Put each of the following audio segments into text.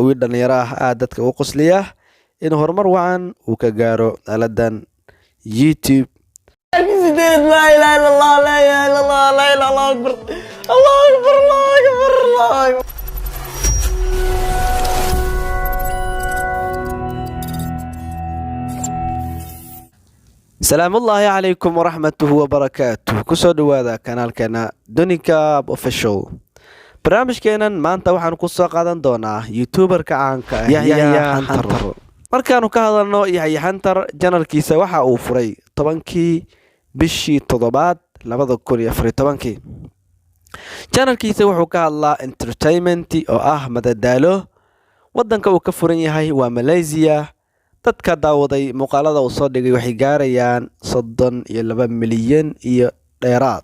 wiil dhalinyaro ah aad dadka u qosliya in horumar wacan uu ka gaaro aaladan YouTube. لا إله إلا الله لا إله إلا الله لا إله إلا الله أكبر الله أكبر الله أكبر الله أكبر. السلام الله عليكم ورحمته وبركاته. كسو دوادا kanaalkeena Dunika Official. barnaamijkeenan maanta waxaan ku soo qaadan doonaa YouTuber-ka caanka ah Yahya Hunter. markaanu ka hadalno Yahya Hunter channelkiisa waxa uu furay 10kii bishii 7aad 2014. channelkiisa wuxuu ka hadlaa entertainment oo ah madadaalo. wadanka uu ka furan yahay waa Malaysia. dadka daawaday muuqaalada uu soo dhigay waxay gaarayaan 32 milyan iyo dheeraad.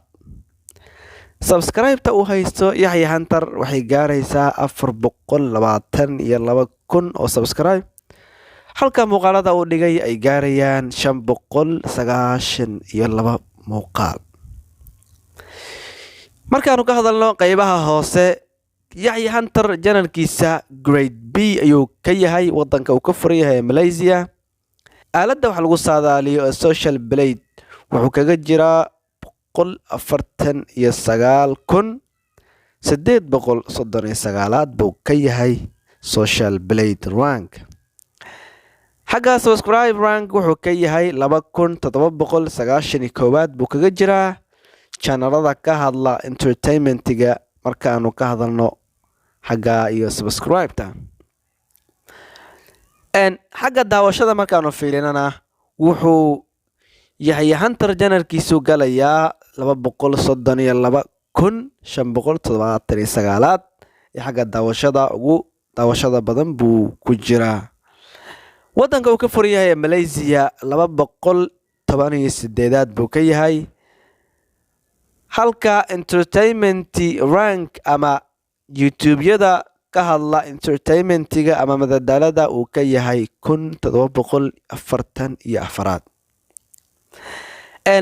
subscribe-ta uu haysto Yahya Hunter waxay gaaraysaa 422,000 oo subscribe. halka muuqaalada uu dhigay ay gaarayaan 592 muuqaal. markaanu ka hadalno qaybaha hoose Yahya Hunter channelkiisa grade B ayuu ka yahay wadanka uu ka furan yahay Malaysia. aaladda wax lagu saadaaliyo social blade wuxuu kaga jiraa 149,839 buu ka yahay social blade rank. xagga subscribe rank wuxuu ka yahay 2,791 buu kaga jiraa channelada ka hadla entertainmentiga. markaanu ka hadalno xagga iyo subscribe-ta xagga daawashada markaanu fiirinana wuxuu Yahya Hunter channelkiisu galayaa 232,579 xagga daawashada ugu daawashada badan buu ku jiraa. wadanka uu ka furan yahay Malaysia 218 buu ka yahay. halka entertainment rank ama YouTube-yada ka hadla entertainmentiga ama madadaalada uu ka yahay 1744.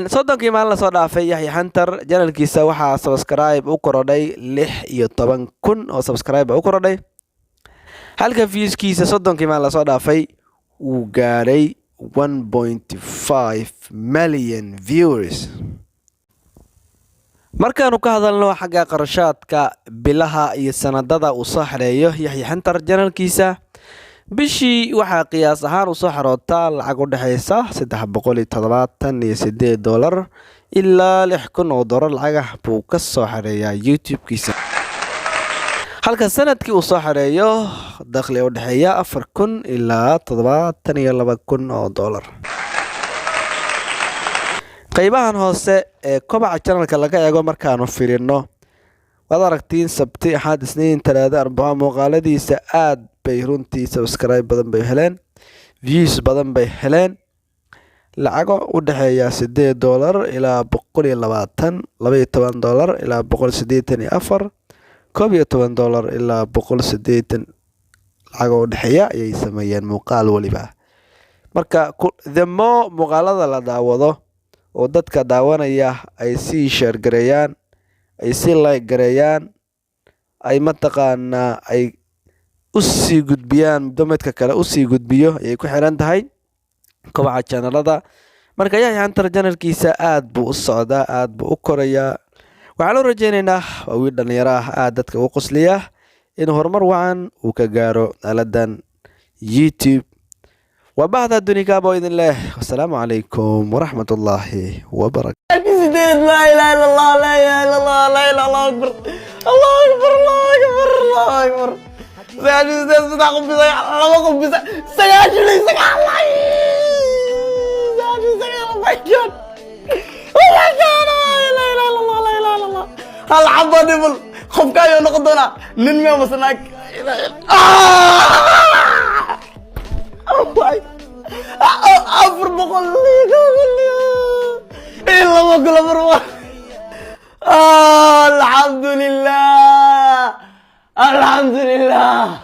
soddonkii maalin la soo dhaafay Yahya Hunter channelkiisa waxaa subscribe u korodhay 16,000 oo subscribe u korodhay. halka views-kiisa soddonkii maalin la soo dhaafay uu gaaray 1.5 million viewers. markaanu ka hadalno xagga qarashaadka bilaha iyo sanadada uu soo xareeyo Yahya Hunter channelkiisa bishii waxaa qiyaas ahaan u soo xaroota lacag u dhaxaysa $378 ilaa $6,000 lacag buu ka soo xareeyaa YouTube-kiisa. halka sanadkii uu soo xareeyo dakhli u dhaxeeya $4,000 ilaa $72,000. qaybahan hoose ee kobaca channelka laga eego markaanu fiirino waad aragtiin sabti axad isniin talaado arbaco muuqaaladiisa aad bay runtii subscribe badan bay heleen, views badan bay heleen. lacago u dhaxeeya $8 ilaa $120, $12 ilaa $184, $11 ilaa $180 lacago u dhaxeeya ayay sameeyeen muuqaal waliba. marka the more muuqaalada la daawado oo dadka daawanaya ay si share gareeyaan, ay si like gareeyaan, ay mataqaana ay u sii gudbiyaan dadka kale u sii gudbiyo ayay ku xiran tahay kobaca channelada. marka Yahya Hunter channelkiisa aad buu u socdaa, aad buu u korayaa. waxaan u rajaynaynaa waa wiil dhalinyaro ah aad dadka u qosliya in horumar wacan uu ka gaaro aaladan YouTube. وبعد الدنيا بإذن الله والسلام عليكم ورحمة الله وبركاته. لا إله إلا الله لا إله إلا الله لا إله إلا الله أكبر الله أكبر الله أكبر الله أكبر. الحبة نبل خف كايو نقدنا ننمي مسناك أفر بقول لي إلا ما قل أفر الحمد لله الحمد لله.